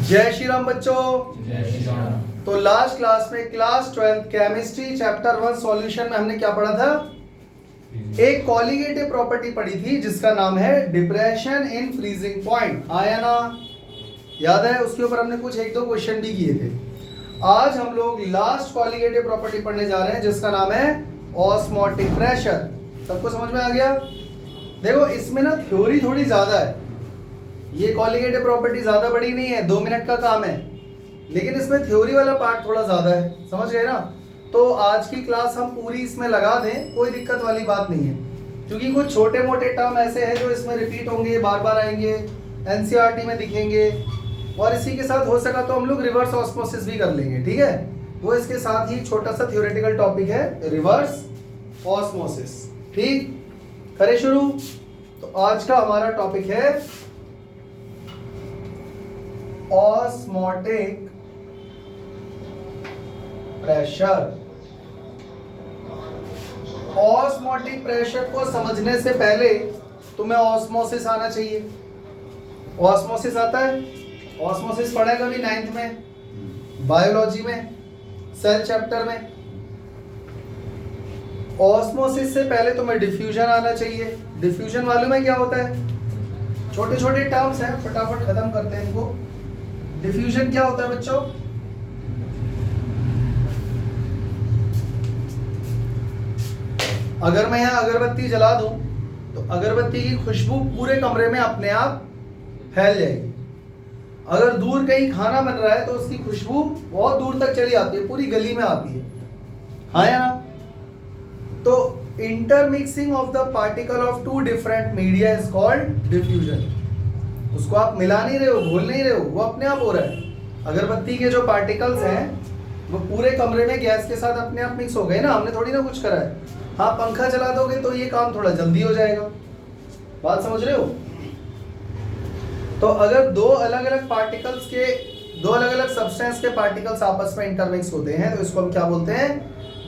जय श्री राम बच्चों। जय श्री राम। तो लास्ट क्लास में क्लास 12 केमिस्ट्री चैप्टर 1 सॉल्यूशन में हमने क्या पढ़ा था? एक कॉलिगेटिव प्रॉपर्टी पढ़ी थी जिसका नाम है डिप्रेशन इन फ्रीजिंग पॉइंट। आया ना? याद है? उसके ऊपर हमने कुछ एक दो क्वेश्चन भी किए थे। आज हम लोग लास्ट कॉलिगेटिव प्रॉपर्टी पढ़ने जा रहे हैं जिसका नाम है ऑस्मोटिक प्रेशर। सबको समझ में आ गया? देखो इसमें ना थ्योरी थोड़ी ज्यादा है, ये कॉलिगेटिव प्रॉपर्टी ज्यादा बड़ी नहीं है, 2 मिनट का काम है, लेकिन इसमें थ्योरी वाला पार्ट थोड़ा ज्यादा है। समझ गए ना? तो आज की क्लास हम पूरी इसमें लगा दें, कोई दिक्कत वाली बात नहीं है, क्योंकि कुछ छोटे मोटे टर्म ऐसे हैं जो इसमें रिपीट होंगे, बार बार आएंगे, एनसीईआरटी में दिखेंगे, और इसी के साथ हो सका तो हम लोग रिवर्स ऑस्मोसिस भी कर लेंगे। ठीक है? वो इसके साथ ही छोटा सा थ्योरेटिकल टॉपिक है, रिवर्स ऑस्मोसिस। ठीक, करें शुरू। तो आज का हमारा टॉपिक है ऑस्मोटिक प्रेशर। ऑस्मोटिक प्रेशर को समझने से पहले तुम्हें ऑस्मोसिस आना चाहिए। ऑस्मोसिस आता है? ऑस्मोसिस पढ़ा है कभी 9th में, बायोलॉजी में, सेल चैप्टर में। ऑस्मोसिस से पहले तुम्हें डिफ्यूजन आना चाहिए। डिफ्यूजन मालूम है क्या होता है? छोटे छोटे टर्म्स हैं, फटाफट खत्म करते हैं इनको। डिफ्यूजन क्या होता है बच्चों? अगर मैं यहाँ अगरबत्ती जला दूं तो अगरबत्ती की खुशबू पूरे कमरे में अपने आप फैल जाएगी। अगर दूर कहीं खाना बन रहा है तो उसकी खुशबू बहुत दूर तक चली आती है, पूरी गली में आती है। हाँ या ना? तो intermixing of the particle of two different media is called diffusion. उसको आप मिला नहीं रहे हो, घोल नहीं रहे हो, वो अपने आप हो रहा है। अगरबत्ती के जो पार्टिकल्स हैं वो पूरे कमरे में गैस के साथ अपने आप मिक्स हो गए ना, हमने थोड़ी ना कुछ करा है। हाँ, पंखा चला दोगे तो ये काम थोड़ा जल्दी हो जाएगा। बात समझ रहे हो? तो अगर दो अलग अलग पार्टिकल्स के, दो अलग अलग सब्सटेंस के पार्टिकल्स आपस में इंटरमिक्स होते हैं तो इसको हम क्या बोलते हैं?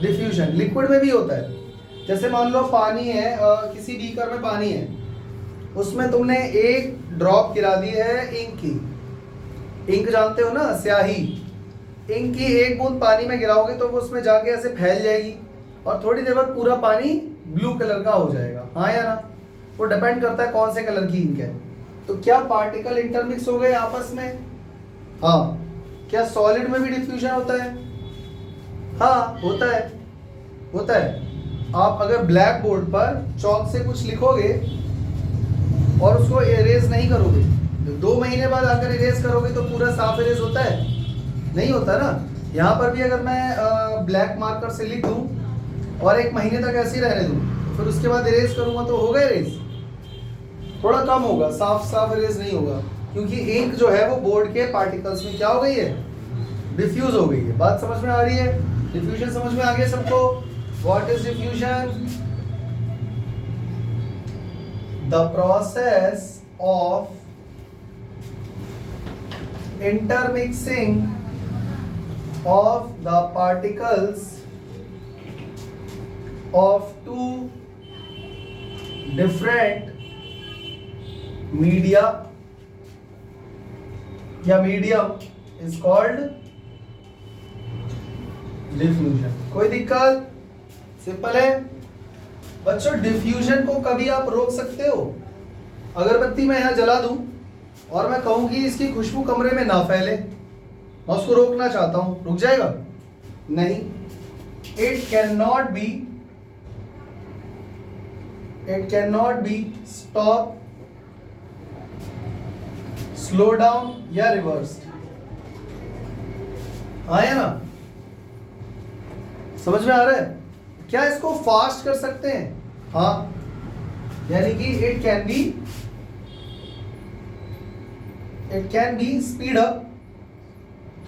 डिफ्यूजन। लिक्विड में भी होता है। जैसे मान लो पानी है, किसी बीकर में पानी है, उसमें तुमने एक ड्रॉप गिरा दी है इंक की। इंक जानते हो ना, स्याही। इंक की एक बूंद पानी में गिराओगे तो वो उसमें जाके ऐसे फैल जाएगी और थोड़ी देर बाद पूरा पानी ब्लू कलर का हो जाएगा। हाँ या ना? वो डिपेंड करता है कौन से कलर की इंक है। तो क्या पार्टिकल इंटरमिक्स हो गए आपस में? हाँ। क्या सॉलिड में भी डिफ्यूजन होता है? हाँ, होता है, होता है। आप अगर ब्लैक बोर्ड पर चौक से कुछ लिखोगे और उसको इरेज नहीं करोगे, 2 महीने बाद आकर इरेज करोगे तो पूरा साफ इरेज होता है? नहीं होता ना। यहाँ पर भी अगर मैं ब्लैक मार्कर से लिख दूँ और 1 महीने तक ऐसे ही रहने दूँ, फिर उसके बाद इरेज करूँगा तो होगा इरेज? थोड़ा कम होगा, साफ इरेज नहीं होगा, क्योंकि इंक जो है वो बोर्ड के पार्टिकल्स में क्या हो गई है? डिफ्यूज हो गई है। बात समझ में आ रही है? डिफ्यूजन समझ में आ गया सबको? What is diffusion? The process of intermixing of the particles of two different media या medium is called diffusion। कोई दिक्कत? सिंपल है बच्चों। डिफ्यूजन को कभी आप रोक सकते हो? अगरबत्ती मैं यहाँ जला दूं और मैं कहूँ कि इसकी खुशबू कमरे में ना फैले, मैं उसको रोकना चाहता हूँ, रुक जाएगा? नहीं। It can not be stop, slow down या रिवर्स। आया ना? समझ में आ रहा है? क्या इसको फास्ट कर सकते हैं? हाँ, यानी कि it can be speed up.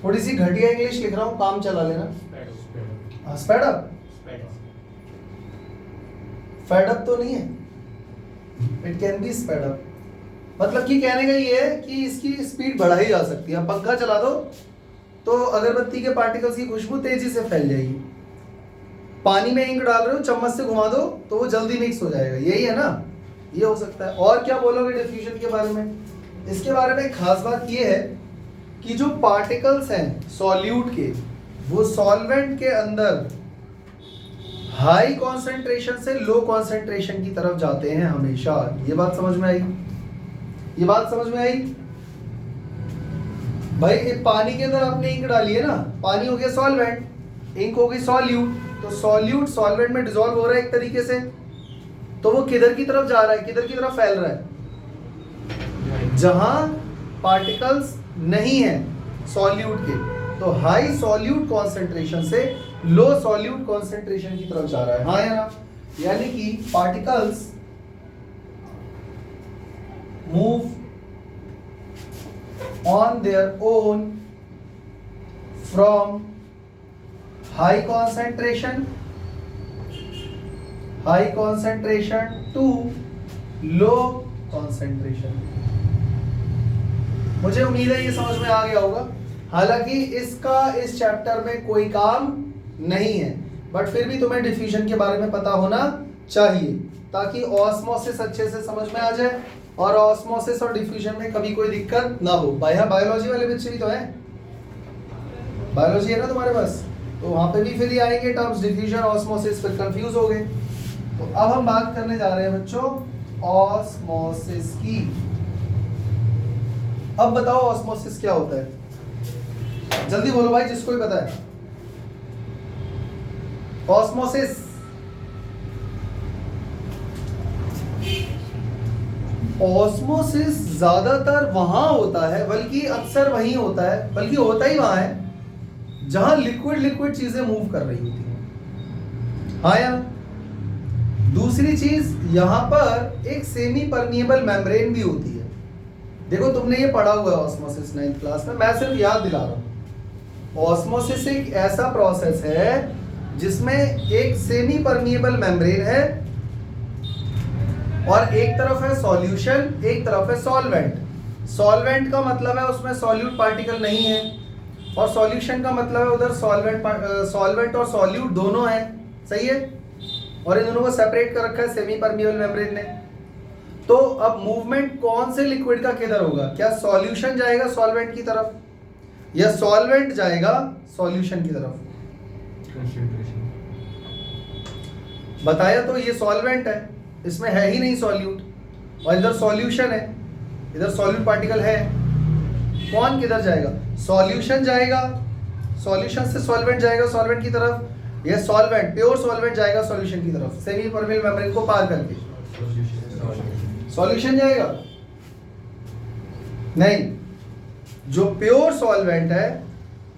थोड़ी सी घटिया इंग्लिश लिख रहा हूं, काम चला लेना। स्पीड अप, फैड अप तो नहीं है। It can be speed up, मतलब कि कहने का ये है कि इसकी स्पीड बढ़ाई जा सकती है। पंखा चला दो तो अगरबत्ती के पार्टिकल्स की खुशबू तेजी से फैल जाएगी। पानी में इंक डाल रहे हो, चम्मच से घुमा दो तो वो जल्दी मिक्स हो जाएगा। यही है ना? ये हो सकता है। और क्या बोलोगे डिफ्यूजन के बारे में? इसके बारे में खास बात ये है कि जो पार्टिकल्स हैं सॉल्यूट के, वो सॉल्वेंट के अंदर हाई कॉन्सेंट्रेशन से लो कॉन्सेंट्रेशन की तरफ जाते हैं हमेशा। ये बात समझ में आई? ये बात समझ में आई भाई? एक पानी के अंदर आपने इंक डाली है ना, पानी हो गया सॉल्वेंट, इंक हो गई सॉल्यूट, तो सॉल्यूट सॉल्वेंट में डिसॉल्व हो रहा है एक तरीके से, तो वो किधर की तरफ जा रहा है, किधर की तरफ फैल रहा है? जहां पार्टिकल्स नहीं है सॉल्यूट के, तो हाई सॉल्यूट कॉन्सेंट्रेशन से लो सॉल्यूट कॉन्सेंट्रेशन की तरफ जा रहा है। हाँ या ना? यानी कि particles move on their own from high concentration to low concentration। मुझे उम्मीद है ये समझ में आ गया होगा। हालांकि इसका इस चैप्टर में कोई काम नहीं है, बट फिर भी तुम्हें डिफ्यूजन के बारे में पता होना चाहिए ताकि ऑस्मोसिस अच्छे से समझ में आ जाए और ऑस्मोसिस और डिफ्यूजन में कभी कोई दिक्कत ना हो। भाई हाँ, बायोलॉजी वाले बच्चे भी तो हैं, बायोलॉजी है ना तुम्हारे पास, तो वहां पे भी फिर ये आएंगे टर्म्स डिफ्यूजन ऑस्मोसिस, फिर कंफ्यूज हो गए। तो अब हम बात करने जा रहे हैं बच्चों ऑस्मोसिस की। अब बताओ ऑस्मोसिस क्या होता है? जल्दी बोलो भाई, जिसको भी पता है। ऑस्मोसिस ऑस्मोसिस ज्यादातर वहां होता है, बल्कि अक्सर वहीं होता है, बल्कि होता ही वहां है जहां लिक्विड लिक्विड चीजें मूव कर रही होती हैं। हाँ या? दूसरी चीज, यहां पर एक सेमी परमिएबल मेम्ब्रेन भी होती है। देखो तुमने ये पढ़ा हुआ है ऑस्मोसिस 9th क्लास में, मैं सिर्फ याद दिला रहा हूं। ऑस्मोसिस एक ऐसा प्रोसेस है जिसमें एक सेमी परमिएबल मेम्ब्रेन है और एक तरफ है सॉल्यूशन, एक तरफ है सॉल्वेंट। सॉल्वेंट का मतलब है उसमें सॉल्यूट पार्टिकल नहीं है, और सॉल्यूशन का मतलब है उधर सॉल्वेंट और सॉल्यूट दोनों है। सही है? और इन दोनों को सेपरेट कर रखा है सेमी परमिएबल मेम्ब्रेन ने। तो अब मूवमेंट कौन से लिक्विड का किधर होगा? क्या सॉल्यूशन जाएगा सॉल्वेंट की तरफ, या सॉल्वेंट जाएगा सॉल्यूशन की तरफ? बताया तो ये सॉल्वेंट है, इसमें है ही नहीं सॉल्यूट, और इधर सॉल्यूशन है, इधर सॉल्यूट पार्टिकल है। कौन किधर जाएगा? सॉल्यूशन जाएगा, सॉल्यूशन से सॉल्वेंट जाएगा सॉल्वेंट की तरफ, या सॉल्वेंट प्योर सॉल्वेंट जाएगा सॉल्यूशन की तरफ सेमी परमिएबल मेम्ब्रेन को पार करके? सॉल्यूशन जाएगा? नहीं, जो प्योर सॉल्वेंट है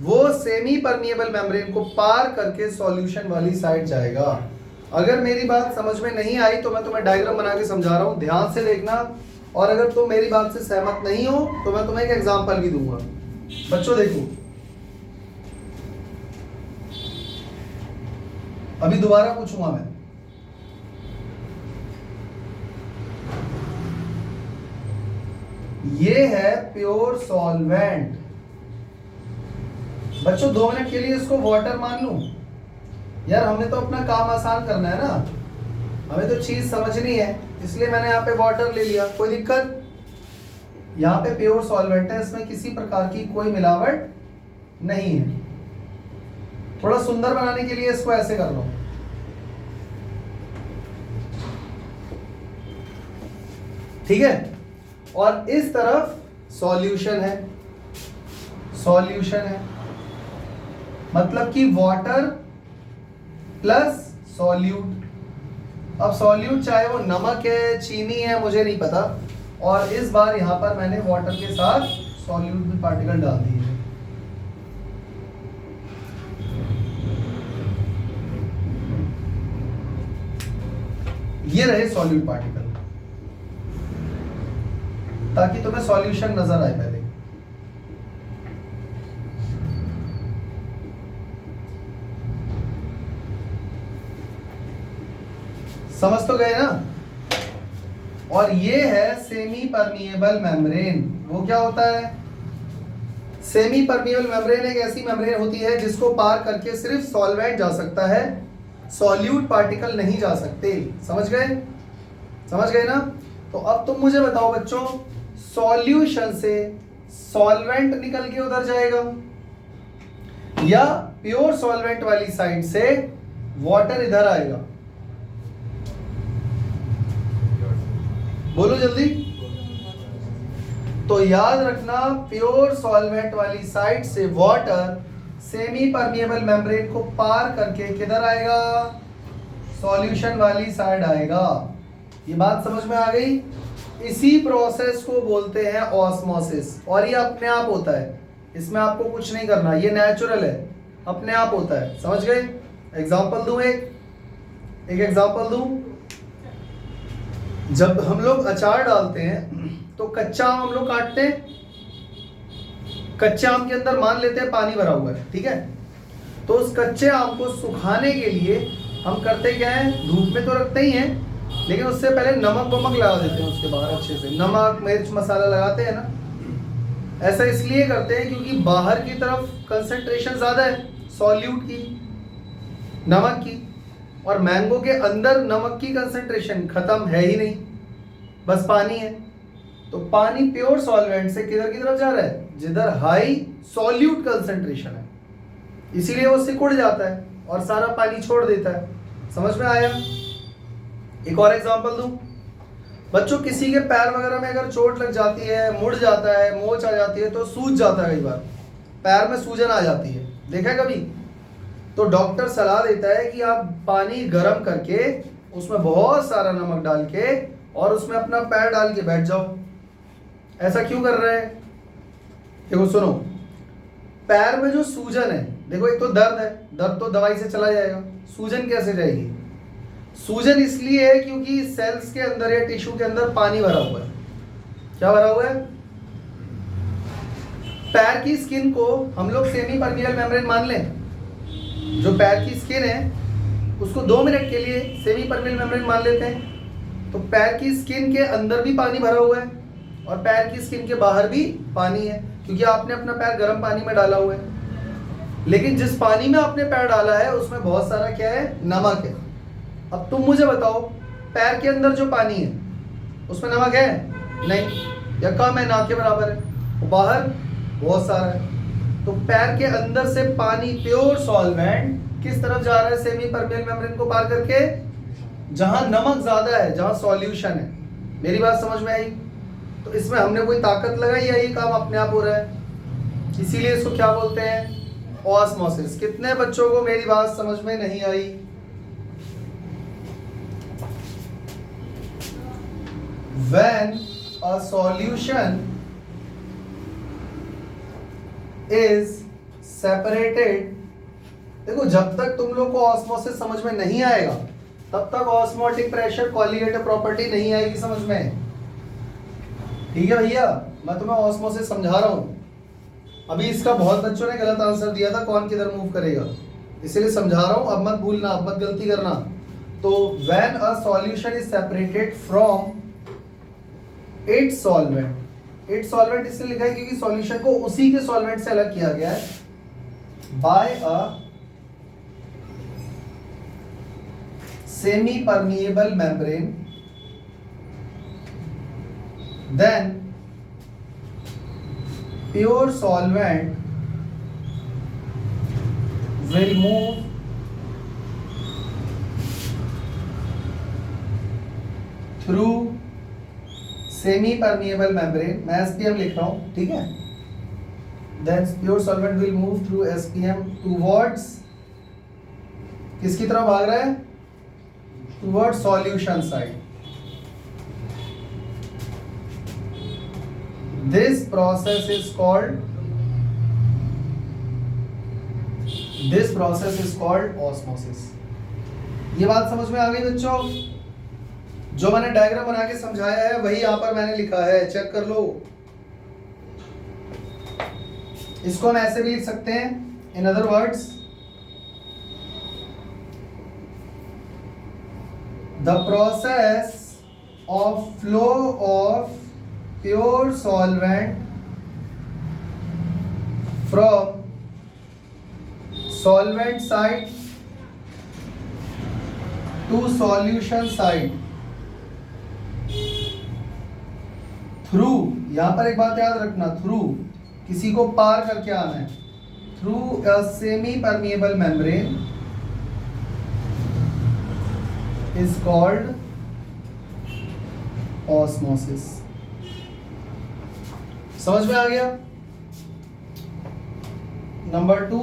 वो सेमी परमिएबल मेम्ब्रेन को पार करके सॉल्यूशन वाली साइड जाएगा। अगर मेरी बात समझ में नहीं आई तो मैं तुम्हें डायग्राम बना के समझा रहा हूं, ध्यान से देखना। और अगर तुम मेरी बात से सहमत नहीं हो तो मैं तुम्हें एक एग्जांपल भी दूंगा। बच्चों देखो, अभी दोबारा पूछूंगा मैं, ये है प्योर सॉल्वेंट। बच्चों 2 मिनट के लिए इसको वाटर मान लूं? यार हमें तो अपना काम आसान करना है ना, हमें तो चीज समझनी है, इसलिए मैंने यहाँ पे वाटर ले लिया। कोई दिक्कत? यहाँ पे प्योर सॉल्वेंट है, इसमें किसी प्रकार की कोई मिलावट नहीं है। थोड़ा सुंदर बनाने के लिए इसको ऐसे कर लो। ठीक है? और इस तरफ सॉल्यूशन है, सॉल्यूशन है मतलब कि वाटर प्लस सॉल्यूट। अब सॉल्यूट चाहे वो नमक है, चीनी है, मुझे नहीं पता, और इस बार यहां पर मैंने वाटर के साथ सॉल्यूट भी पार्टिकल डाल दिए हैं। ये रहे सॉल्यूट पार्टिकल, ताकि तुम्हें सॉल्यूशन नजर आए पहले। समझ तो गए ना? और ये है सेमी परमिएबल मेम्ब्रेन। वो क्या होता है? सेमी परमिएबल मेम्ब्रेन एक ऐसी मेम्ब्रेन होती है जिसको पार करके सिर्फ सॉल्वेंट जा सकता है, सॉल्यूट पार्टिकल नहीं जा सकते। समझ गए? समझ गए ना? तो अब तुम मुझे बताओ बच्चों, सॉल्यूशन से सॉल्वेंट निकल के उधर जाएगा, या प्योर सॉल्वेंट वाली साइड से वाटर इधर आएगा? बोलो जल्दी। तो याद रखना, प्योर सॉल्वेंट वाली साइड से वाटर सेमी परमिएबल मेम्ब्रेन को पार करके किधर आएगा? सॉल्यूशन वाली साइड आएगा। ये बात समझ में आ गई? इसी प्रोसेस को बोलते हैं ऑस्मोसिस, और ये अपने आप होता है, इसमें आपको कुछ नहीं करना, ये नेचुरल है, अपने आप होता है। समझ गए? एग्जांपल दूं, एक एग्जांपल दूं। जब हम लोग अचार डालते हैं तो कच्चा आम हम लोग काटते हैं, कच्चे आम के अंदर मान लेते हैं पानी भरा हुआ है, ठीक है? तो उस कच्चे आम को सुखाने के लिए हम करते क्या है? धूप में तो रखते ही हैं, लेकिन उससे पहले नमक वमक लगा देते हैं उसके बाहर, अच्छे से नमक मिर्च मसाला लगाते हैं ना। ऐसा इसलिए करते हैं क्योंकि बाहर की तरफ कंसंट्रेशन ज़्यादा है सॉल्यूट की, नमक की, और मैंगो के अंदर नमक की कंसंट्रेशन खत्म है ही नहीं, बस पानी है। तो पानी प्योर सॉल्वेंट से किधर की तरफ जा रहा है? जिधर हाई सॉल्यूट कंसंट्रेशन है, इसीलिए वो सिकुड़ जाता है और सारा पानी छोड़ देता है। समझ में आया? एक और एग्जांपल दूं बच्चों, किसी के पैर वगैरह में अगर चोट लग जाती है, मुड़ जाता है, मोच आ जाती है, तो सूज जाता है, कई बार पैर में सूजन आ जाती है, देखा है कभी? तो डॉक्टर सलाह देता है कि आप पानी गर्म करके उसमें बहुत सारा नमक डाल के और उसमें अपना पैर डाल के बैठ जाओ। ऐसा क्यों कर रहे हैं? देखो सुनो, पैर में जो सूजन है, देखो एक तो दर्द है, दर्द तो दवाई से चला जाएगा, सूजन कैसे जाएगी? सूजन इसलिए है क्योंकि सेल्स के अंदर या टिश्यू के अंदर पानी भरा हुआ है। क्या भरा हुआ है? पैर की स्किन को हम लोग सेमी परमिएबल मेम्ब्रेन मान लें, जो पैर की स्किन है उसको 2 मिनट के लिए सेमी परमिएबल मेम्ब्रेन मान लेते हैं। तो पैर की स्किन के अंदर भी पानी भरा हुआ है और पैर की स्किन के बाहर भी पानी है, क्योंकि आपने अपना पैर गर्म पानी में डाला हुआ है। लेकिन जिस पानी में आपने पैर डाला है उसमें बहुत सारा क्या है? नमक है। अब तुम मुझे बताओ, पैर के अंदर जो पानी है उसमें नमक है? नहीं, या कम है, ना के बराबर है। बाहर बहुत सारा है। तो पैर के अंदर से पानी प्योर सॉल्वेंट किस तरफ जा रहा है? सेमी परमिएबल मेम्ब्रेन को पार करके, जहां नमक ज्यादा है, जहां सॉल्यूशन है। मेरी बात समझ में आई? तो इसमें हमने कोई ताकत लगाई या ये काम अपने आप हो रहा है? इसीलिए इसको क्या बोलते हैं? ऑस्मोसिस। कितने बच्चों को मेरी बात समझ में नहीं आई? When a solution is separated, देखो जब तक तुम लोग को ऑस्मोसिस समझ में नहीं आएगा तब तक ऑस्मोटिक प्रेशर कोलिगेटिव प्रॉपर्टी नहीं आएगी समझ में। ठीक है भैया, मैं तुम्हें ऑस्मोसिस समझा रहा हूं। अभी इसका बहुत बच्चों ने गलत आंसर दिया था, कौन किधर मूव करेगा, इसीलिए समझा रहा हूं। अब मत भूलना, अब मत गलती करना। तो when a solution is separated from its solvent, it's solvent इसलिए लिखा है क्योंकि सॉल्यूशन को उसी के सॉल्वेंट से अलग किया गया है by a semi permeable membrane, then pure solvent will move through semi permeable membrane, मैं SPM लिख रहा हूं, ठीक है? then pure solvent will move through SPM towards, किसकी तरफ भाग रहा है? towards solution side. This process is called osmosis. ये बात समझ में आ गई बच्चों? जो मैंने डायग्राम बना के समझाया है वही यहां पर मैंने लिखा है, चेक कर लो। इसको हम ऐसे भी लिख सकते हैं, in other words, the process of flow of pure solvent from solvent side to solution side through, यहां पर एक बात याद रखना, थ्रू किसी को पार करके आना है, through a semi permeable membrane is called osmosis. समझ में आ गया? नंबर 2,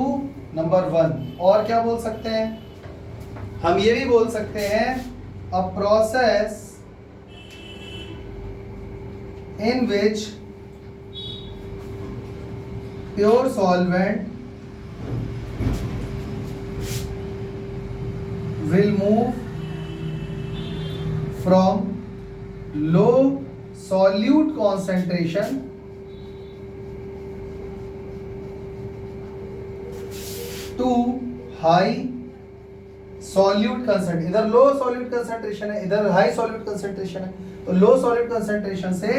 नंबर 1 और क्या बोल सकते हैं? हम ये भी बोल सकते हैं a process in which pure solvent will move from low solute concentration to high solute concentration। इधर लो solute concentration है, इधर हाई solute concentration है, तो लो सॉलिड कंसंट्रेशन से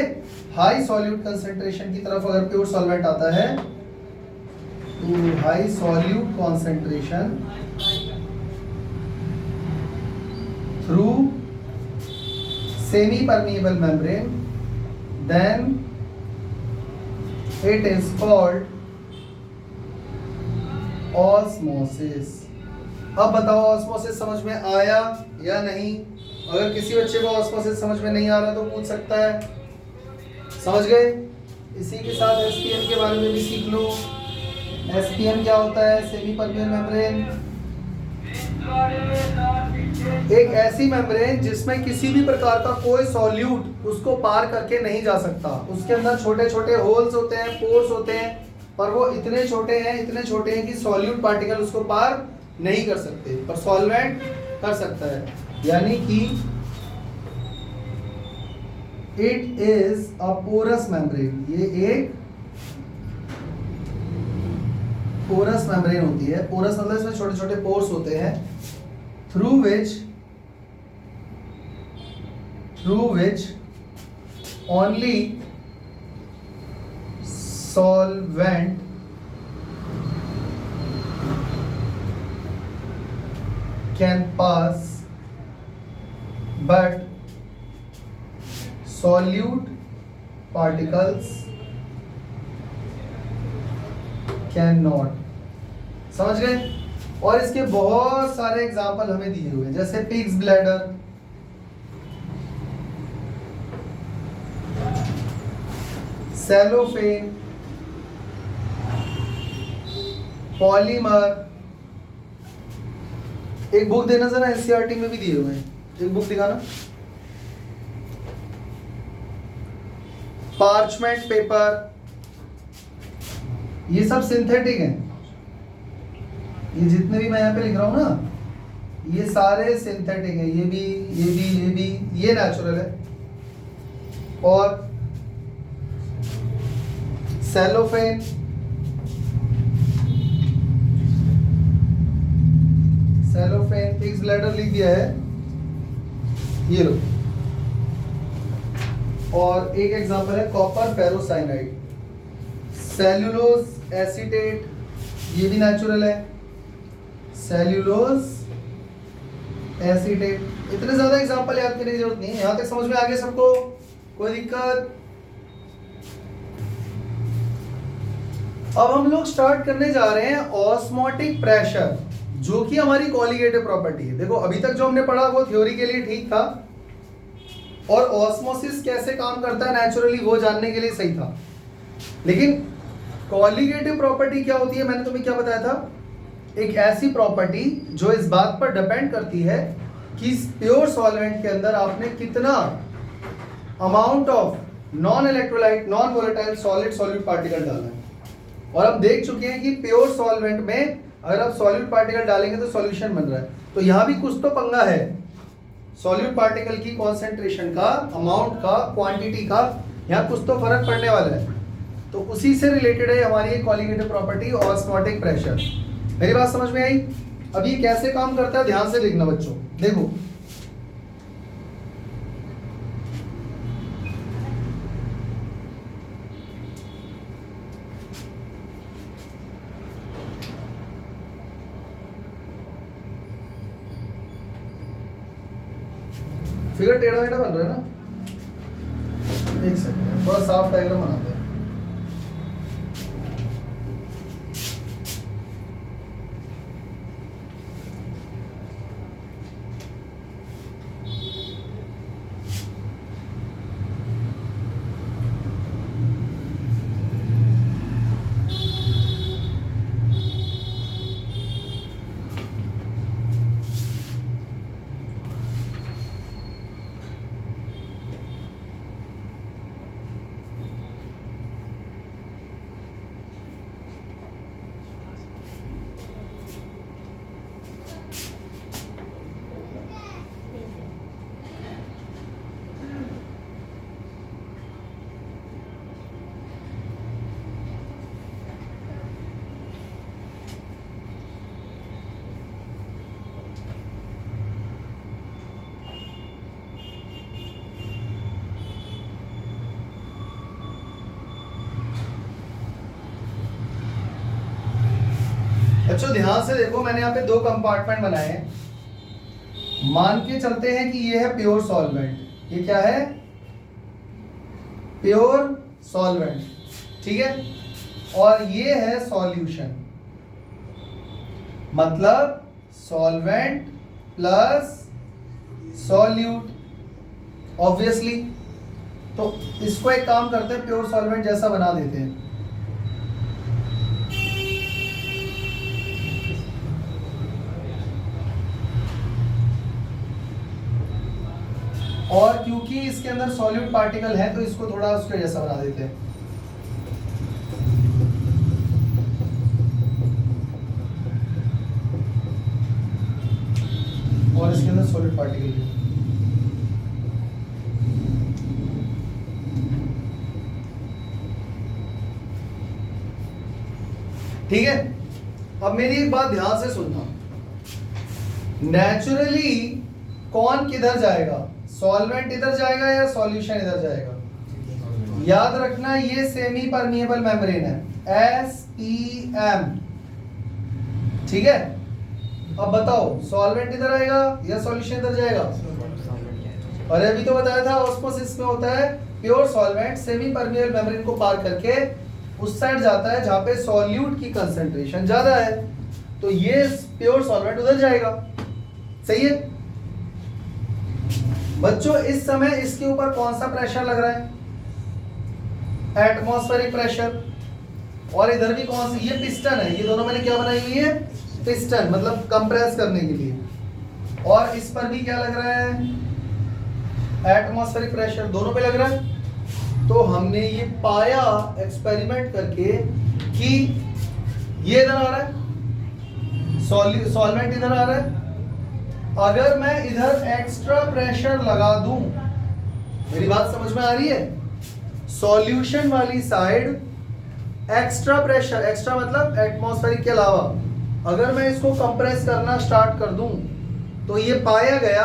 हाई सॉल्यूट कंसंट्रेशन की तरफ अगर प्योर सॉल्वेंट आता है तो high solute concentration through semi permeable membrane, then it is called osmosis. अब बताओ ऑस्मोसिस समझ में आया या नहीं? अगर किसी बच्चे को ऑस्मोसिस समझ में नहीं आ रहा तो पूछ सकता है। समझ गए? इसी के साथ एसपीएम के बारे में भी सीख लो। एसपीएम क्या होता है? सेमी परमिएबल मेम्ब्रेन, एक ऐसी मेम्ब्रेन जिसमें किसी भी प्रकार का कोई सॉल्यूट उसको पार करके नहीं जा सकता। उसके अंदर छोटे छोटे होल्स होते हैं, पोर्स होते हैं, पर वो इतने छोटे हैं कि सॉल्यूट पार्टिकल उसको पार नहीं कर सकते, पर सॉल्वेंट कर सकता है। यानी कि it is a porous membrane, ये एक पोरस मेम्ब्रेन होती है। पोरस मतलब इसमें छोटे छोटे पोर्स होते हैं through which only solvent can pass but solute particles cannot। समझ गए? और इसके बहुत सारे एग्जाम्पल हमें दिए हुए हैं, जैसे पिग्स ब्लैडर, सेलोफेन, पॉलीमर। एक बुक देना जरा, एनसीईआरटी में भी दिए हुए हैं, एक बुक दिखाना। पार्चमेंट पेपर, ये सब सिंथेटिक हैं। ये जितने भी मैं यहाँ पे लिख रहा हूं ना, ये सारे सिंथेटिक हैं। ये नेचुरल है। और सेलोफेन, पिग्स ब्लैडर लिख दिया है, ये लो। और एक एग्जांपल है कॉपर फेरोसाइनाइड, सेल्यूलोज एसीटेट, ये भी नेचुरल है, सेल्यूलोज एसीटेट। इतने ज्यादा एग्जांपल याद करने की जरूरत नहीं है। यहां तक समझ में आ गया सबको? कोई दिक्कत? अब हम लोग स्टार्ट करने जा रहे हैं ऑस्मोटिक प्रेशर, जो कि हमारी कॉलिगेटिव प्रॉपर्टी है। देखो अभी तक जो हमने पढ़ा वो थ्योरी के लिए ठीक था, और ऑस्मोसिस कैसे काम करता है नेचुरली वो जानने के लिए सही था। लेकिन कॉलिगेटिव प्रॉपर्टी क्या होती है, मैंने तुम्हें क्या बताया था? एक ऐसी प्रॉपर्टी जो इस बात पर डिपेंड करती है कि प्योर सॉल्वेंट के अंदर आपने कितना amount of non electrolyte, non volatile solid solute particle डालना है। और हम देख चुके हैं कि प्योर सॉल्वेंट में अगर आप सॉल्यूट पार्टिकल डालेंगे तो सॉल्यूशन बन रहा है। तो यहां भी कुछ तो पंगा है, सॉल्यूट पार्टिकल की कॉन्सेंट्रेशन का, अमाउंट का, क्वांटिटी का, यहाँ कुछ तो फर्क पड़ने वाला है। तो उसी से रिलेटेड है हमारी एक कॉलिगेटिव प्रॉपर्टी ऑस्मोटिक प्रेशर। मेरी बात समझ में आई? अब ये कैसे काम करता है ध्यान से देखना बच्चों। देखो फिगर टेढ़ा मेढ़ा बन रहा है ना, एक सेकंड थोड़ा साफ डायग्राम बनाते हैं। बच्चों ध्यान से देखो, मैंने यहाँ पे दो कंपार्टमेंट बनाए हैं। मान के चलते हैं कि ये है प्योर सॉल्वेंट। ये क्या है? प्योर सॉल्वेंट, ठीक है। और ये है सॉल्यूशन, मतलब सॉल्वेंट प्लस सॉल्यूट ऑब्वियसली। तो इसको एक काम करते हैं, प्योर सॉल्वेंट जैसा बना देते हैं। और क्योंकि इसके अंदर सॉल्यूट पार्टिकल है तो इसको थोड़ा उसके जैसा बना देते हैं। और इसके अंदर सॉल्यूट पार्टिकल है। ठीक है। अब मेरी एक बात ध्यान से सुनना, नेचुरली कौन किधर जाएगा? सॉल्वेंट इधर जाएगा या सॉल्यूशन इधर जाएगा? याद रखना ये सेमी परमिएबल मेम्ब्रेन है, SPM, ठीक है। अब बताओ सॉल्वेंट इधर आएगा या सॉल्यूशन इधर जाएगा? और अभी तो बताया था ऑस्मोसिस में होता है pure solvent semi permeable membrane को पार करके उस साइड जाता है जहां पे सॉल्यूट की कंसंट्रेशन ज्यादा है, तो ये प्योर सॉल्वेंट उधर जाएगा। सही है बच्चों। इस समय इसके ऊपर कौन सा प्रेशर लग रहा है? Atmospheric pressure. और इधर भी कौन सी? ये पिस्टन है। ये दोनों मैंने क्या बनाई हुई है? पिस्टन, मतलब कंप्रेस करने के लिए। और इस पर भी क्या लग रहा है? एटमॉस्फेरिक प्रेशर, दोनों पे लग रहा है। तो हमने ये पाया एक्सपेरिमेंट करके कि ये इधर आ रहा है, सॉल्वेंट इधर आ रहा है। अगर मैं इधर एक्स्ट्रा प्रेशर लगा दूं, मेरी बात समझ में आ रही है? सॉल्यूशन वाली साइड एक्स्ट्रा प्रेशर, एक्स्ट्रा मतलब एटमॉस्फेरिक के अलावा, अगर मैं इसको कंप्रेस करना स्टार्ट कर दूं तो ये पाया गया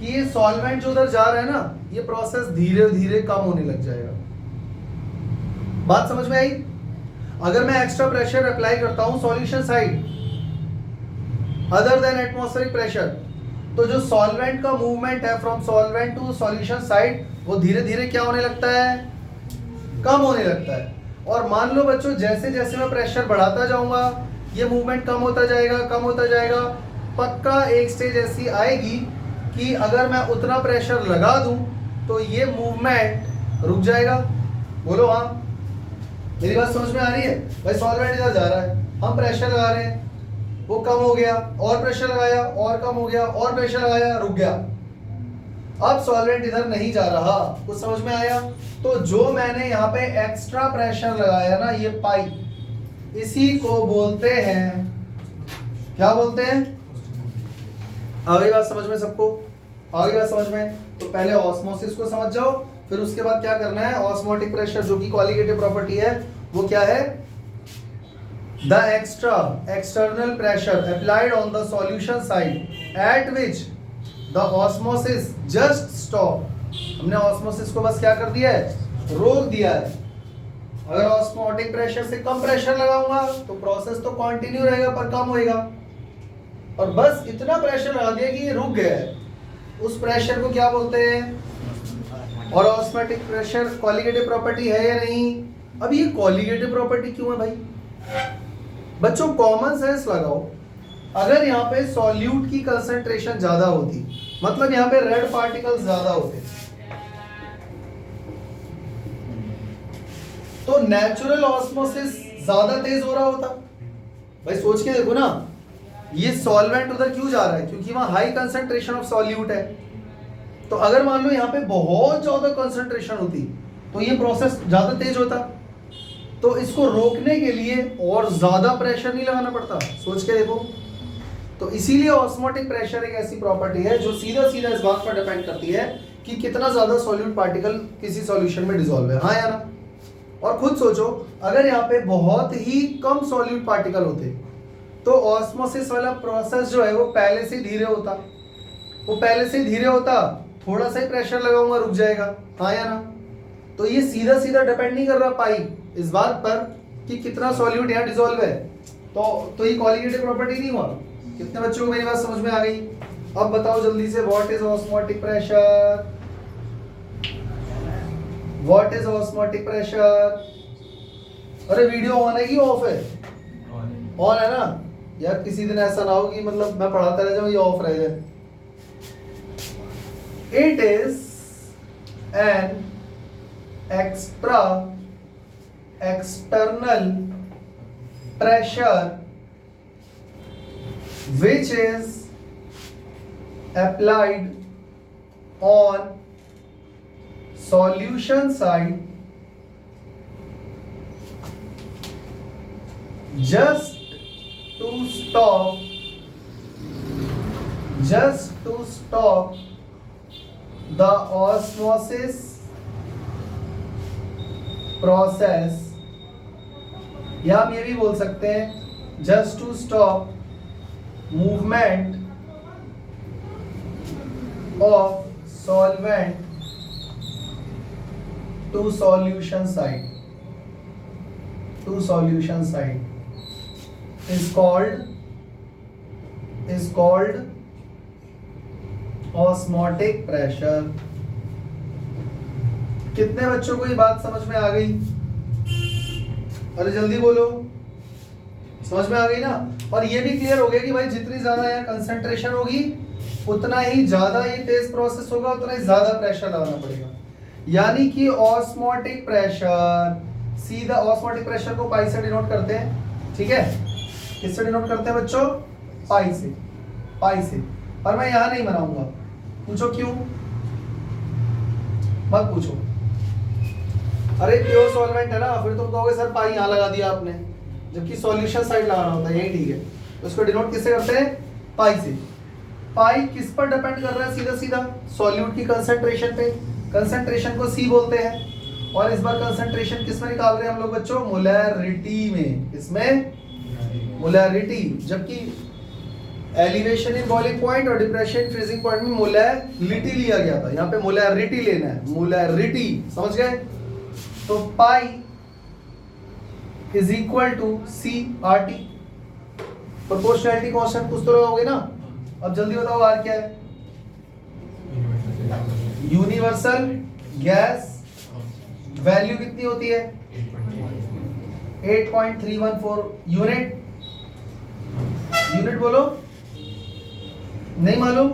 कि ये सॉल्वेंट जो उधर जा रहा है ना, ये प्रोसेस धीरे धीरे कम होने लग जाएगा। बात समझ में आई? अगर मैं एक्स्ट्रा प्रेशर अप्लाई करता हूं solution side other than atmospheric pressure, तो जो सॉल्वेंट का मूवमेंट है from solvent to solution side वो धीरे धीरे क्या होने लगता है? कम होने लगता है। और मान लो बच्चों जैसे जैसे मैं प्रेशर बढ़ाता जाऊंगा ये मूवमेंट कम होता जाएगा, कम होता जाएगा। पक्का एक स्टेज ऐसी आएगी कि अगर मैं उतना प्रेशर लगा दूं तो ये मूवमेंट रुक जाएगा। बोलो हाँ, मेरी बात समझ में आ रही है? भाई सॉल्वेंट इधर जा रहा है, हम प्रेशर लगा रहे हैं, वो कम हो गया, और प्रेशर लगाया और कम हो गया, और प्रेशर लगाया रुक गया। अब सॉल्वेंट इधर नहीं जा रहा। कुछ समझ में आया? तो जो मैंने यहाँ पे एक्स्ट्रा प्रेशर लगाया ना, ये पाइप, इसी को बोलते हैं, क्या बोलते हैं? आ गई बात समझ में सबको? आ गई बात समझ में? तो पहले ऑस्मोसिस को समझ जाओ, फिर उसके बाद क्या करना है? ऑस्मोटिक प्रेशर जो कि क्वालिटेटिव प्रॉपर्टी है वो क्या है? The external pressure applied on the solution side at which the osmosis just stop. हमने ऑस्मोसिस को बस क्या कर दिया है? रोक दिया है। अगर ऑस्मोटिक प्रेशर से कम प्रेशर लगाऊंगा तो प्रोसेस तो कंटिन्यू रहेगा पर कम होएगा, और बस इतना प्रेशर लगा दिया कि ये रुक गया है। उस प्रेशर को क्या बोलते हैं? और ऑस्मोटिक प्रेशर कॉलिगेटिव प्रॉपर्टी है या नहीं? अब ये कॉलिगेटिव प्रॉपर्टी क्यों है भाई? बच्चों कॉमन सेंस लगाओ, अगर यहाँ पे सॉल्यूट की कंसंट्रेशन ज्यादा होती, मतलब यहाँ पे रेड पार्टिकल्स ज्यादा होते, तो नेचुरल ऑस्मोसिस ज्यादा तेज हो रहा होता। भाई सोच के देखो ना, ये सॉल्वेंट उधर क्यों जा रहा है? क्योंकि वहां हाई कंसंट्रेशन ऑफ सॉल्यूट है। तो अगर मान लो यहाँ पे बहुत ज्यादा कंसंट्रेशन होती तो ये प्रोसेस ज्यादा तेज होता। तो इसको रोकने के लिए और ज्यादा प्रेशर नहीं लगाना पड़ता। सोच के देखो। तो इसीलिए ऑस्मोटिक प्रेशर एक ऐसी प्रॉपर्टी है जो सीधा सीधा इस बात पर डिपेंड करती है कि कितना ज्यादा सॉल्यूट पार्टिकल किसी सॉल्यूशन में डिसॉल्व है। हाँ या ना? और खुद सोचो, अगर यहाँ पे बहुत ही कम सॉल्यूट पार्टिकल होते तो ऑस्मोसिस वाला प्रोसेस जो है वो पहले से धीरे होता। वो पहले से धीरे होता, थोड़ा सा ही प्रेशर लगाऊंगा रुक जाएगा। हाँ या ना? तो ये सीधा सीधा डिपेंड नहीं कर रहा पाई इस बात पर कि कितना सॉल्यूट यहाँ डिसॉल्व है। तो ये कॉलिगेटिव प्रॉपर्टी नहीं हुआ। कितने बच्चों को मेरी बात समझ में आ गई? अब बताओ जल्दी से, what is osmotic pressure? What is osmotic pressure? अरे वीडियो ऑन है कि ऑफ है? ऑन है ना यार। किसी दिन ऐसा ना हो कि मतलब मैं पढ़ाता रह जाऊं ये ऑफ रह जाए। It is an external pressure which is applied on solution side just to stop the osmosis process, या हम ये भी बोल सकते हैं just to stop movement of solvent to solution side is called osmotic pressure। कितने बच्चों को ये बात समझ में आ गई? अरे जल्दी बोलो, समझ में आ गई ना? और ये भी क्लियर हो गया कि भाई जितनी ज्यादा यहाँ कंसंट्रेशन होगी उतना ही ज्यादा ये तेज प्रोसेस होगा, उतना ही ज्यादा प्रेशर लगाना पड़ेगा। यानी कि ऑस्मोटिक प्रेशर, सीधा ऑस्मोटिक प्रेशर को पाई से डिनोट करते हैं। ठीक है, किससे डिनोट करते हैं बच्चों? पाई से। और मैं यहाँ नहीं बनाऊंगा, पूछो क्यों? मत पूछो। अरे प्योर सॉल्वेंट है ना, फिर तुम कहोगे सर पाई यहाँ लगा दिया आपने, जबकि सॉल्यूशन साइड लगाना होता है। यही ठीक है। तो इसको डिनोट किससे करते हैं? पाई से। पाई किस पर डिपेंड कर रहा है? सीधा सीधा सॉल्यूट की कंसंट्रेशन पे। कंसंट्रेशन को सी बोलते हैं। और इस बार कंसंट्रेशन किस में निकाल रहे हैं हम लोग बच्चों? मोलैरिटी में। इसमें मोलैरिटी, जबकि एलिवेशन इन बॉइलिंग पॉइंट और डिप्रेशन फ्रीजिंग पॉइंट में मोलैरिटी लिया गया था। यहाँ पे मोलैरिटी लेना है, मोलैरिटी। समझ गए? तो pi is equal to C R T. Proportionality constant कुछ तो लगाओगे ना। अब जल्दी बताओ आर क्या है? यूनिवर्सल गैस वैल्यू कितनी होती है? 8.314 यूनिट। बोलो, नहीं मालूम?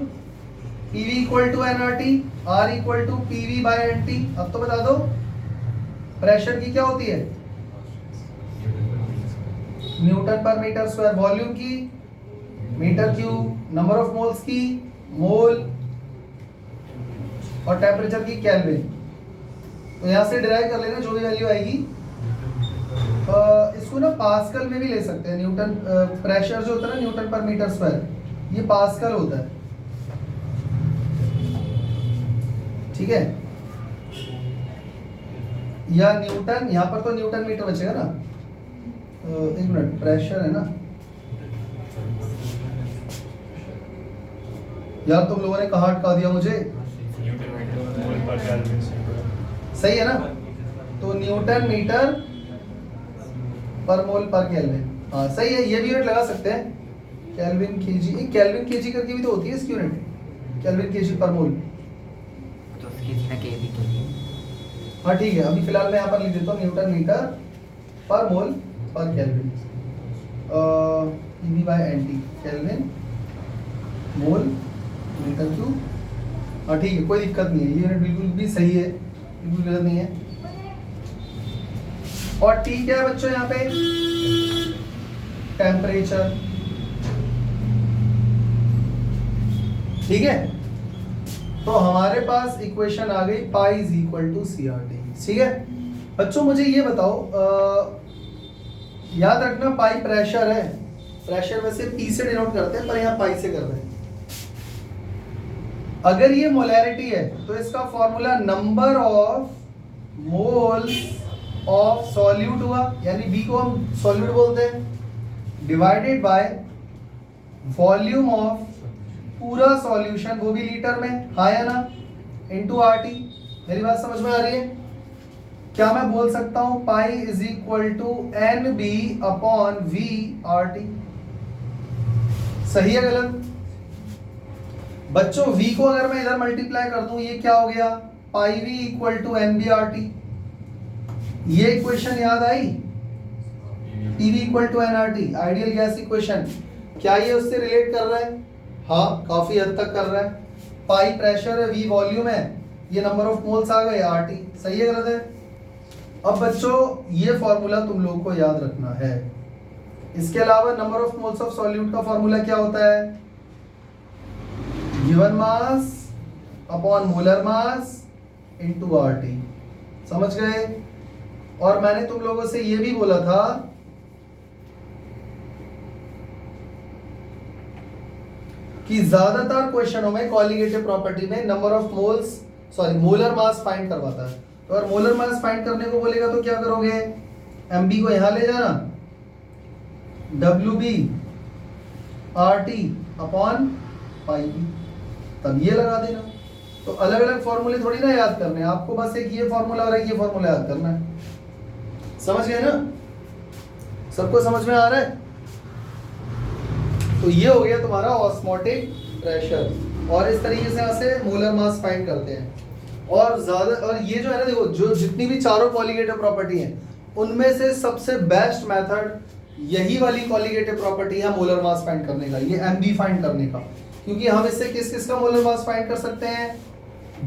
PV equal to NRT, R equal to PV by NT. अब तो बता दो प्रेशर की क्या होती है? Newton per metre square. Volume की metre cube. Number of moles की मोल। और टेम्परेचर की केल्विन। तो यहां से डिराइव कर लेना जो भी वैल्यू आएगी। इसको ना पास्कल में भी ले सकते हैं। न्यूटन प्रेशर जो होता है ना, न्यूटन पर मीटर स्क्वायर, ये पास्कल होता है। ठीक है, या न्यूटन, यहां पर तो न्यूटन मीटर बचेगा ना। एक मिनट, प्रेशर है ना यार, तुम लोगों ने कहाँ अटका दिया मुझे? सही है ना? तो न्यूटन मीटर पर मोल पर केल्विन। हाँ सही है, ये भी यूनिट लगा सकते हैं। केल्विन केजी, केल्विन केजी करके भी तो होती है इसकी यूनिट, केल्विन केजी पर मोल। तो केजी ना केवी केजी हाँ ठीक है, अभी फिलहाल मैं यहाँ पर लिख देता हूँ न्यूटन मीटर पर मोल पर kelvin, PV by NT kelvin mole meter cube. हाँ ठीक है, कोई दिक्कत नहीं है, ये यूनिट बिल्कुल भी सही है, बिल्कुल गलत नहीं है। और टी क्या है बच्चों यहाँ पे? टेम्परेचर। ठीक है, तो हमारे पास इक्वेशन आ गई pi is equal to C R T. ठीक है बच्चों, मुझे ये बताओ, याद रखना पाई प्रेशर है, प्रेशर वैसे पी से डिनोट करते हैं पर यहाँ पाई से कर रहे हैं। अगर ये मोलैरिटी है तो इसका formula number of moles of solute हुआ, यानी बी को हम सॉल्यूट बोलते हैं, डिवाइडेड बाय वॉल्यूम ऑफ पूरा सॉल्यूशन, वो भी लीटर में, हाँ या ना, इनटू आरटी। मेरी बात समझ में आ रही है? क्या मैं बोल सकता हूं pi is equal to N B upon V R T? सही है गलत? बच्चों v को अगर मैं इधर मल्टीप्लाई कर दूं, ये क्या हो गया? P V equal to N B R T. ये इक्वेशन याद आई? PV equal to N R T, ideal gas equation. क्या ये उससे रिलेट कर रहा है? हाँ, काफी हद तक कर रहा है। पाई प्रेशर है, वी वॉल्यूम है, ये नंबर ऑफ मोल्स आ गए, आर टी। सही है गलत है? अब बच्चों ये फॉर्मूला तुम लोगों को याद रखना है। इसके अलावा number of moles of solute का फॉर्मूला क्या होता है? Given mass upon molar mass into RT. समझ गए? और मैंने तुम लोगों से ये भी बोला था कि ज्यादातर क्वेश्चनों में कॉलिगेटिव प्रॉपर्टी में number of moles molar mass find करवाता है। तो अगर मोलर मास फाइंड करने को बोलेगा तो क्या करोगे? एमबी को यहां ले जाना, W B R T upon pi B, तब ये लगा देना। तो अलग अलग फॉर्मूले थोड़ी ना याद करने हैं आपको, बस एक ये फॉर्मूला और एक ये फॉर्मूला याद करना है। समझ गए ना? सबको समझ में आ रहा है? तो ये हो गया तुम्हारा ऑस्मोटिक प्रेशर, और इस तरीके से यहाँ से मोलर मास फाइंड करते हैं। और ज्यादा, और ये जो है ना, देखो जो जितनी भी चारों कॉलिगेटिव प्रॉपर्टी हैं उनमें से सबसे बेस्ट मेथड यही वाली कॉलिगेटिव प्रॉपर्टी है मोलर मास फाइंड करने का, ये एमबी फाइंड करने का। क्योंकि हम इससे किस किस का मोलर मास फाइंड कर सकते हैं?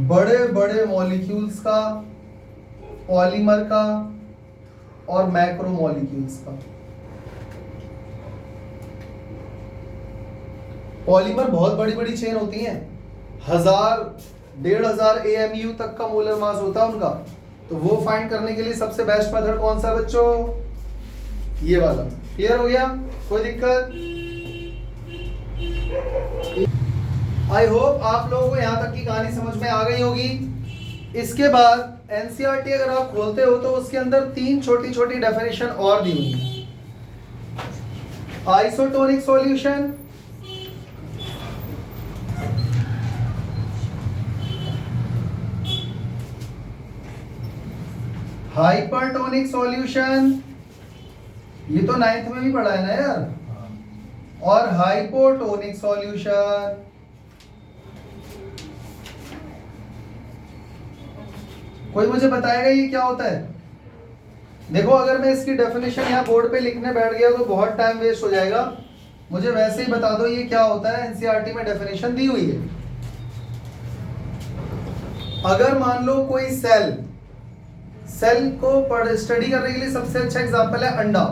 बड़े बड़े मॉलिक्यूल्स का, पॉलीमर का और मैक्रो मॉलिक्यूल्स का। पॉलीमर बहुत बड़ी बड़ी चेन होती हैं, 1000-1500 AMU तक का मोलर मास होता है उनका। तो वो फाइंड करने के लिए सबसे बेस्ट मेथड कौन सा बच्चों? ये वाला। क्लियर हो गया? कोई दिक्कत? आई होप आप लोगों को यहां तक की कहानी समझ में आ गई होगी। इसके बाद एनसीईआरटी अगर आप खोलते हो तो उसके अंदर 3 छोटी छोटी डेफिनेशन और दी हुई है। आइसोटोनिक सॉल्यूशन, हाइपरटोनिक सॉल्यूशन, ये तो 9th में भी पढ़ा है ना यार, और हाइपोटोनिक सॉल्यूशन। कोई मुझे बताएगा ये क्या होता है? देखो अगर मैं इसकी डेफिनेशन यहाँ बोर्ड पे लिखने बैठ गया तो बहुत टाइम वेस्ट हो जाएगा। मुझे वैसे ही बता दो ये क्या होता है। एनसीईआरटी में डेफिनेशन दी हुई है। अगर मान लो कोई सेल को स्टडी करने के लिए सबसे अच्छा एग्जांपल है अंडा,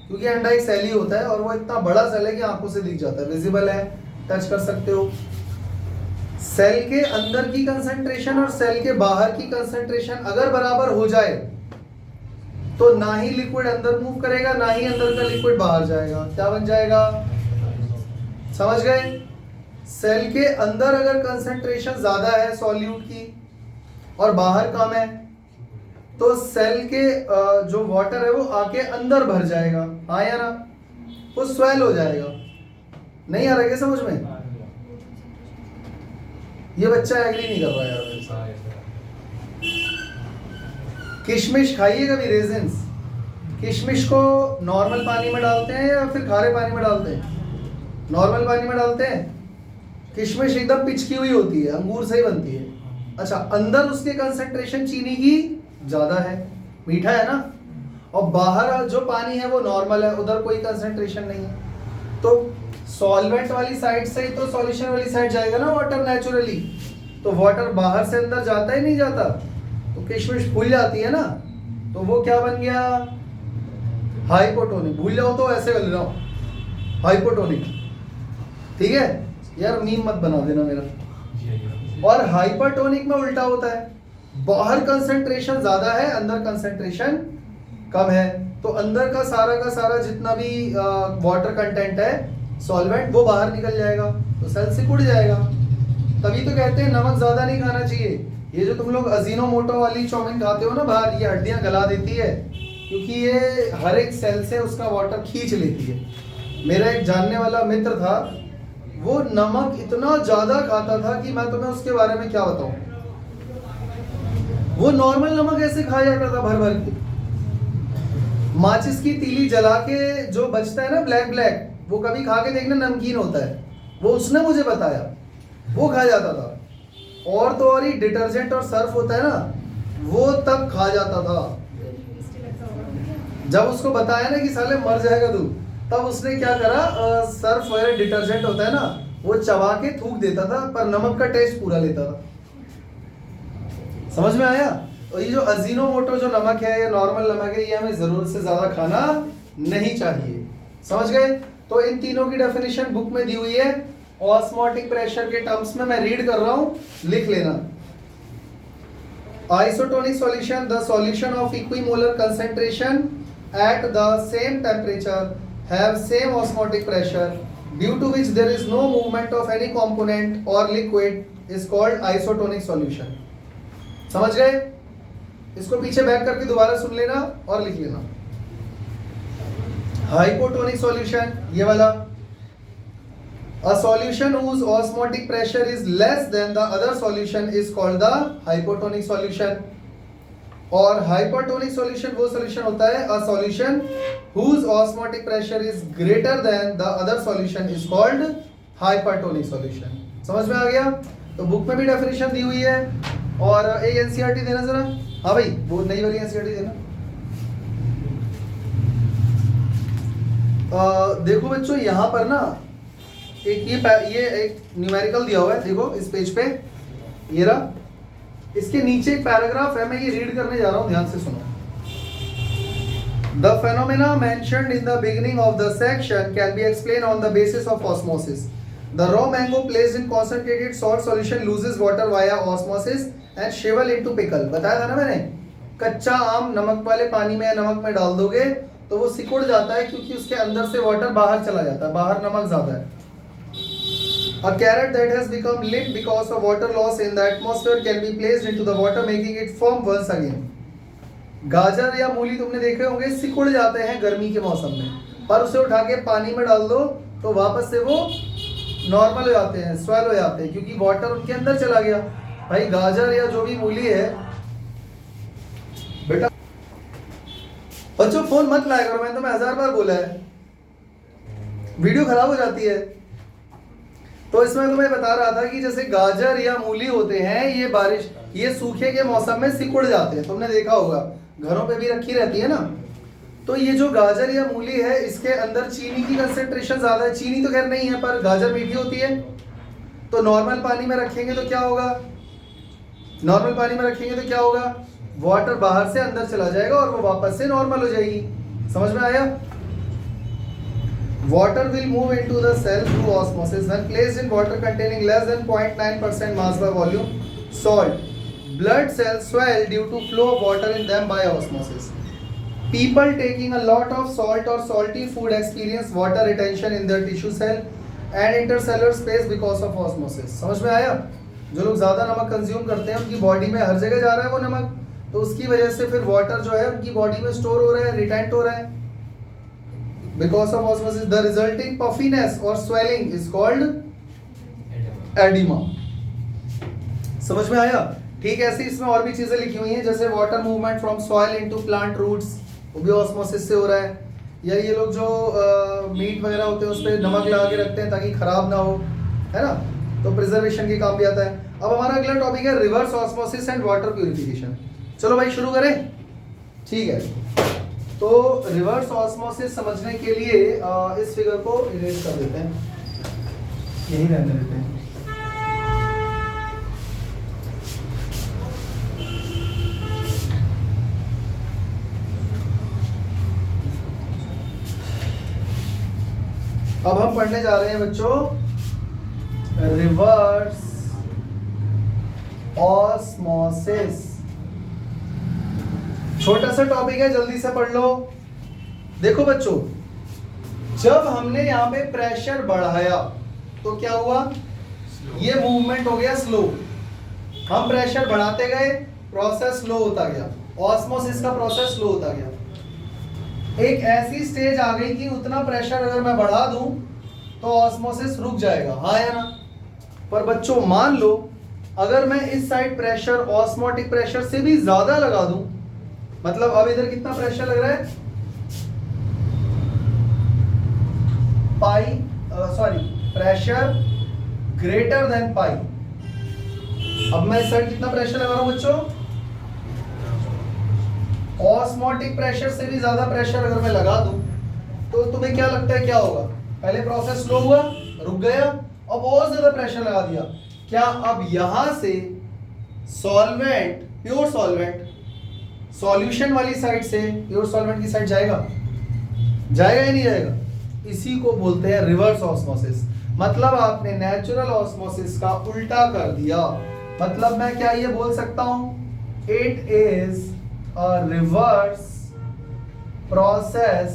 क्योंकि अंडा एक सेल ही होता है और वो इतना बड़ा सेल है कि आंखों से दिख जाता है, विजिबल है, टच कर सकते हो। सेल के अंदर की कंसंट्रेशन और सेल के बाहर की कंसंट्रेशन अगर बराबर हो जाए तो ना ही लिक्विड अंदर मूव करेगा, ना ही अंदर का लिक्विड बाहर जाएगा। क्या बन जाएगा? समझ गए? सेल के अंदर अगर कंसंट्रेशन ज्यादा है सॉल्यूट की और बाहर कम है तो सेल के जो वाटर है वो आके अंदर भर जाएगा, हाँ या ना? वो स्वेल हो जाएगा। नहीं आ रहा क्या समझ में? ये बच्चा एग्री नहीं कर रहा यार। किशमिश खाइए कभी, रेजिन्स। किशमिश को नॉर्मल पानी में डालते हैं या फिर खारे पानी में डालते हैं? नॉर्मल पानी में डालते हैं। किशमिश एकदम पिचकी हुई होती है, अंगूर से ही बनती है। अच्छा, अंदर उसके कंसंट्रेशन चीनी की ज्यादा है, मीठा है ना, और बाहर जो पानी है वो नॉर्मल है, उधर कोई कंसंट्रेशन नहीं है। तो सॉल्वेंट वाली साइड से ही तो सॉल्यूशन वाली साइड जाएगा ना वाटर नेचुरली। तो वाटर बाहर से अंदर जाता ही नहीं जाता, तो किशमिश फूल जाती है ना, तो वो क्या बन गया, हाइपोटोनिक। भूल जाओ तो ऐसे कर लेना, हाइपोटोनिक। ठीक है यार, मीम मत बना देना मेरा। और हाइपरटोनिक में उल्टा होता है, बाहर कंसंट्रेशन ज्यादा है, अंदर कंसंट्रेशन कम है, तो अंदर का सारा जितना भी वाटर कंटेंट है, सॉल्वेंट, वो बाहर निकल जाएगा, तो सेल सिकुड़ जाएगा। तभी तो कहते हैं नमक ज्यादा नहीं खाना चाहिए। ये जो तुम लोग अजीनोमोटो वाली चाउमीन खाते हो ना बाहर, ये हड्डियां गला देती है, क्योंकि ये हर एक सेल से उसका वाटर खींच लेती है। मेरा एक जानने वाला मित्र था, वो नमक इतना ज्यादा खाता था कि मैं तुम्हें उसके बारे में क्या बताऊं। वो नॉर्मल नमक ऐसे खा जाता था भर भर के। माचिस की तीली जला के जो बचता है ना ब्लैक ब्लैक, वो कभी खा के देखना, नमकीन होता है, वो उसने मुझे बताया, वो खा जाता था। और तो और ही डिटर्जेंट और सर्फ होता है ना, वो तब खा जाता था। जब उसको बताया ना कि साले मर जाएगा तू, तब उसने क्या करा, सर्फ वगैरह डिटर्जेंट होता है ना, वो चबा के थूक देता था, पर नमक का टेस्ट पूरा लेता था। समझ में आया? और ये जो अजीनोमोटो जो नमक है, ये नॉर्मल नमक है, ये हमें जरूरत से ज्यादा खाना नहीं चाहिए। समझ गए? तो इन तीनों की डेफिनेशन बुक में दी हुई है, ऑस्मोटिक प्रेशर के टर्म्स में मैं रीड कर रहा हूं, लिख लेना। Isotonic solution, the solution of equimolar concentration at the same temperature have same osmotic pressure due to which there is no movement of any component or liquid is called isotonic solution। समझ गए? इसको पीछे back करके दोबारा सुन लेना और लिख लेना। हाइपोटोनिक सॉल्यूशन, ये वाला, a solution whose osmotic pressure is less than the other solution is called the hypotonic solution। और हाइपरटोनिक सॉल्यूशन वो सॉल्यूशन होता है, a solution whose osmotic pressure is greater than the other solution is called hypertonic solution। समझ में आ गया? तो book में भी डेफिनेशन दी हुई है। और एक एनसीईआरटी देना जरा। हाँ भाई, वो नई वाली एनसीईआरटी देना। देखो बच्चों, यहाँ पर ना ये एक न्यूमेरिकल दिया हुआ है, देखो इस पेज पे, ये रहा, इसके नीचे एक पैराग्राफ है, मैं ये रीड करने जा रहा हूं, ध्यान से सुनो। The phenomena mentioned in the beginning of the section can be explained on the basis of osmosis। The raw mango placed in concentrated salt solution loses water via osmosis and shrivel into pickle। बताया था ना मैंने, कच्चा आम नमक वाले पानी में या नमक में डाल दोगे तो वो सिकुड़ जाता है, क्योंकि उसके अंदर से वाटर बाहर चला जाता है, बाहर नमक ज्यादा है। A carrot that has become limp because of water loss in the atmosphere can be placed into the water making it firm once again। गाजर या मूली तुमने देखे होंगे, सिकुड़ जाते हैं गर्मी के मौसम में, पर उसे उठा के पानी में डाल दो तो वापस से वो नॉर्मल हो जाते हैं, स्वेल हो जाते हैं, क्योंकि वाटर उनके अंदर चला गया। भाई गाजर या जो भी मूली है, बेटा बच्चों फोन मत लाया करो, मैंने तुम्हें 1000 बार बोला है, वीडियो खराब हो जाती है। तो इसमें तुम्हें बता रहा था कि जैसे गाजर या मूली होते हैं, ये बारिश, ये सूखे के मौसम में सिकुड़ जाते हैं, तुमने देखा होगा, घरों पे भी रखी रहती है ना। तो ये जो गाजर या मूली है, इसके अंदर चीनी की कंसेंट्रेशन ज्यादा है। चीनी तो खैर नहीं है, पर गाजर मीठी होती है। तो नॉर्मल पानी में रखेंगे तो क्या होगा, नॉर्मल पानी में रखेंगे तो क्या होगा, वाटर बाहर से अंदर चला जाएगा और वो वापस से नॉर्मल हो जाएगी। समझ में आया? Water will move into the cell through osmosis when placed in water containing less than 0.9% mass by volume salt। Blood cells swell due to flow of water in them by osmosis। People taking a lot of salt or salty food experience water retention in their tissue cell and intercellular space because of osmosis। समझ में आया? जो लोग ज्यादा नमक consume करते हैं, उनकी बॉडी में हर जगह जा रहा है वो नमक, तो उसकी वजह से फिर वाटर जो है उनकी बॉडी में स्टोर हो रहा है, रिटेंट हो रहा है। Because of osmosis, the resulting puffiness or swelling is called edema। समझ में आया? ठीक है, ऐसे इसमें और भी चीजें लिखी हुई हैं, जैसे water movement from soil into plant roots, वो भी ऑस्मोसिस से हो रहा है। या ये लोग जो मीट वगैरह होते हैं उस पर नमक लगा के रखते हैं ताकि खराब ना हो, है ना, तो प्रिजर्वेशन के काम भी आता है। अब हमारा अगला टॉपिक है reverse osmosis and water purification. चलो भाई शुरू करें, ठीक है। तो रिवर्स ऑस्मोसिस समझने के लिए इस फिगर को इरेज कर देते हैं, यही रहने देते हैं। अब हम पढ़ने जा रहे हैं बच्चों रिवर्स ऑस्मोसिस। छोटा सा टॉपिक है, जल्दी से पढ़ लो। देखो बच्चों, जब हमने यहां पे प्रेशर बढ़ाया तो क्या हुआ, ये मूवमेंट हो गया स्लो। हम प्रेशर बढ़ाते गए, प्रोसेस स्लो होता गया, ऑस्मोसिस का प्रोसेस स्लो होता गया। एक ऐसी स्टेज आ गई कि उतना प्रेशर अगर मैं बढ़ा दूं तो ऑस्मोसिस रुक जाएगा, हाँ या ना। पर बच्चों मान लो अगर मैं इस साइड प्रेशर ऑस्मोटिक प्रेशर से भी ज्यादा लगा दूं, मतलब अब इधर कितना प्रेशर लग रहा है, प्रेशर ग्रेटर देन पाई। अब मैं इस साइड कितना प्रेशर लगा रहा हूं बच्चों, ऑस्मोटिक प्रेशर से भी ज्यादा प्रेशर अगर मैं लगा दूं तो तुम्हें क्या लगता है क्या होगा? पहले प्रोसेस स्लो हुआ, रुक गया, अब और ज्यादा प्रेशर लगा दिया। क्या अब यहां से सॉल्वेंट, प्योर सॉल्वेंट सॉल्यूशन वाली साइड से प्योर सॉल्वेंट की साइड जाएगा? जाएगा या नहीं जाएगा? इसी को बोलते हैं रिवर्स ऑस्मोसिस। मतलब आपने नेचुरल ऑस्मोसिस का उल्टा कर दिया। मतलब मैं क्या ये बोल सकता हूं, it is a reverse process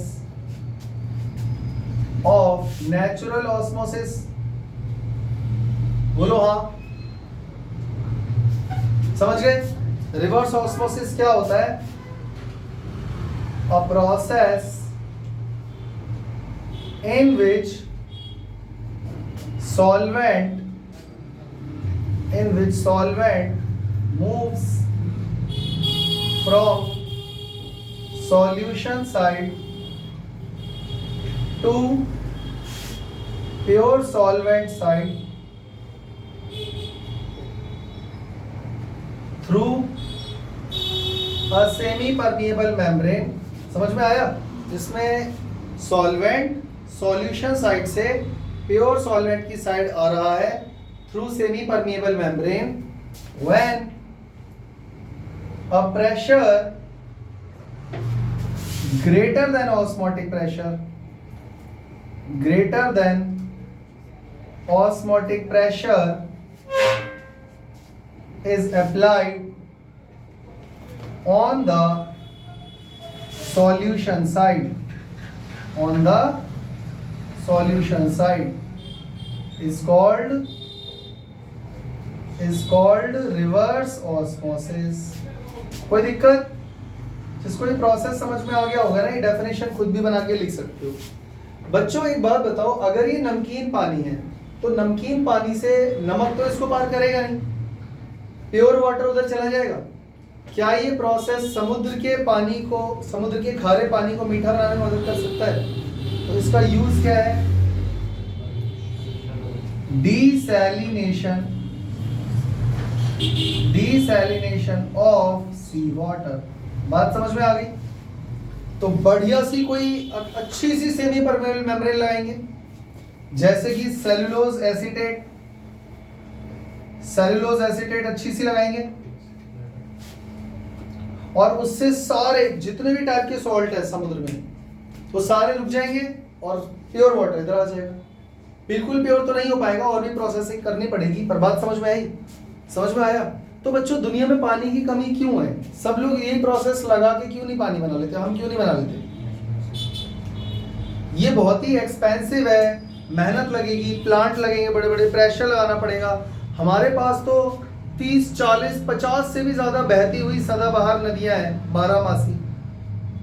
of natural osmosis। बोलो हाँ, समझ गए? रिवर्स ऑस्मोसिस क्या होता है? A process in which solvent moves from solution side to pure solvent side through a semi permeable membrane। समझ में आया? जिसमें सॉल्वेंट सॉल्यूशन साइड से प्योर सॉल्वेंट की साइड आ रहा है through semi permeable membrane. When a pressure greater than osmotic pressure is applied on the solution side is called reverse osmosis। कोई दिक्कत? जिसको ये प्रोसेस समझ में आ गया होगा ना, ये डेफिनेशन खुद भी बना के लिख सकते हो। बच्चों एक बात बताओ, अगर ये नमकीन पानी है तो नमकीन पानी से नमक तो इसको पार करेगा नहीं, प्योर वाटर उधर चला जाएगा। क्या ये प्रोसेस समुद्र के खारे पानी को मीठा बनाने में मदद कर सकता है? तो इसका यूज क्या है? Desalination of sea water. बात समझ में आ गई? तो बढ़िया सी कोई अच्छी सी सेमी परमेबल मेम्ब्रेन लगाएंगे, जैसे कि सेलुलोज एसीटेट अच्छी सी लगाएंगे, और उससे सारे जितने भी टाइप के सॉल्ट है समुद्र में वो सारे रुक जाएंगे और प्योर वाटर इधर आ जाएगा। बिल्कुल प्योर तो नहीं हो पाएगा, और भी प्रोसेसिंग करनी पड़ेगी, पर बात समझ में आई? समझ में आया? तो बच्चों दुनिया में पानी की कमी क्यों है? सब लोग यही प्रोसेस लगा के क्यों नहीं पानी बना लेते? हम क्यों नहीं बना लेते? ये बहुत ही एक्सपेंसिव है, मेहनत लगेगी, प्लांट लगेंगे, बड़े बड़े प्रेशर लगाना पड़ेगा। हमारे पास तो 30, 40, 50 से भी ज्यादा बहती हुई सदाबहार नदियां हैं, बारहमासी।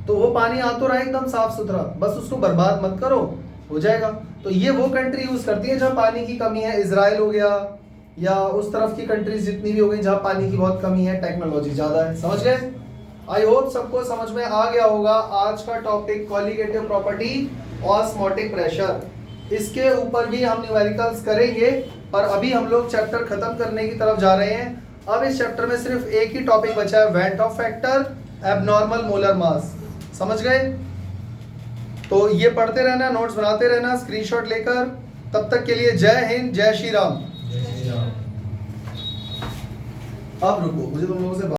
तो वो पानी आ तो रहा है एकदम साफ सुथरा, बस उसको बर्बाद मत करो, हो जाएगा। तो ये वो कंट्री यूज करती है जहाँ पानी की कमी है, इजराइल हो गया या उस तरफ की कंट्रीज जितनी भी हो गई जहाँ पानी की बहुत कमी है, टेक्नोलॉजी ज्यादा है। समझ गए? आई होप सबको समझ में आ गया होगा। आज का topic colligative property osmotic pressure, इसके ऊपर भी हम न्यूमेरिकल्स करेंगे और अभी हम लोग चैप्टर खत्म करने की तरफ जा रहे हैं। अब इस चैप्टर में सिर्फ एक ही टॉपिक बचा है, weight of factor, abnormal molar mass. समझ गए? तो ये पढ़ते रहना, नोट्स बनाते रहना स्क्रीनशॉट लेकर। तब तक के लिए जय हिंद, जय श्री राम। अब रुको, मुझे तुम लोगों से